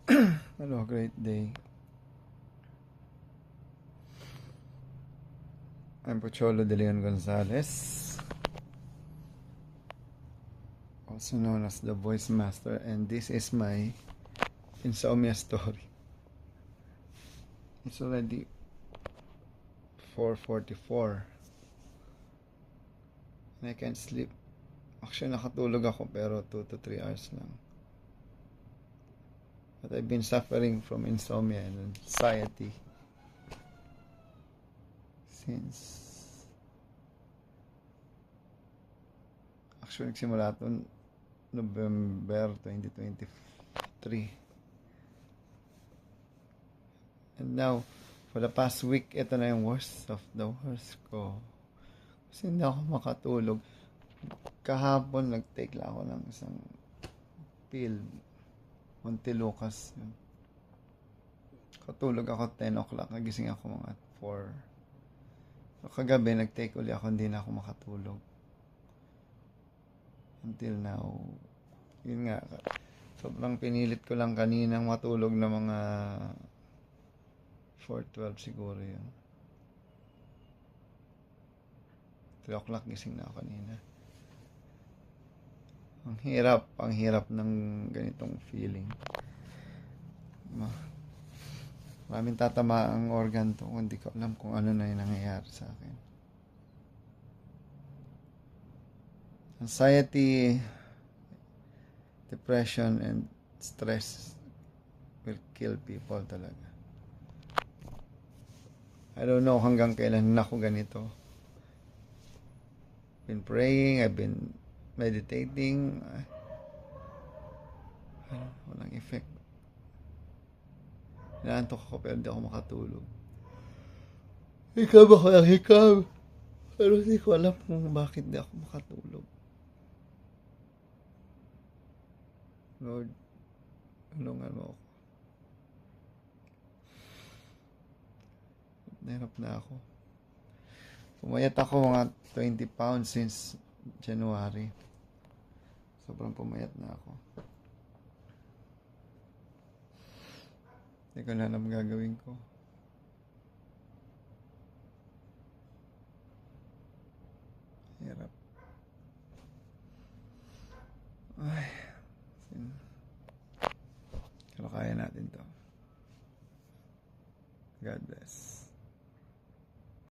Hello, great day. I'm Pocholo de Leon Gonzalez, also known as the Voice Master, and this is my insomnia story. It's already 4:44 and I can't sleep. Actually, nakatulog ako pero 2 to 3 hours lang. But I've been suffering from insomnia and anxiety since actually nagsimula ito November 2023. And now, for the past week, ito na yung worst of the worst ko. Kasi hindi ako makatulog. Kahapon, nag-take lang ako ng isang pill. Montelukast. Katulog ako 10 o'clock. Nagising ako mga 4. So, kagabi, nag-take uli ako. Hindi na ako makatulog. Until now. Yun nga. Sobrang pinilit ko lang kaninang matulog na mga 4:12 siguro yun. 3 o'clock gising na ako kanina. Ang hirap ng ganitong feeling. Maraming tatama ang organ to, hindi ko alam kung ano na yung nangyayari sa akin. Anxiety, depression, and stress will kill people talaga. I don't know hanggang kailan na ako ganito. Been praying, I've been meditating. Walang effect. Inaantok ako pero hindi ako makatulog. Hikab ako ng hikab. Pero hindi ko alam kung bakit hindi ako makatulog. Lord, tulungan mo ako. Nahirap na ako. Pumayat ako mga 20 pounds since January. Sobrang pumayat na ako. Hindi ko na alam gagawin ko.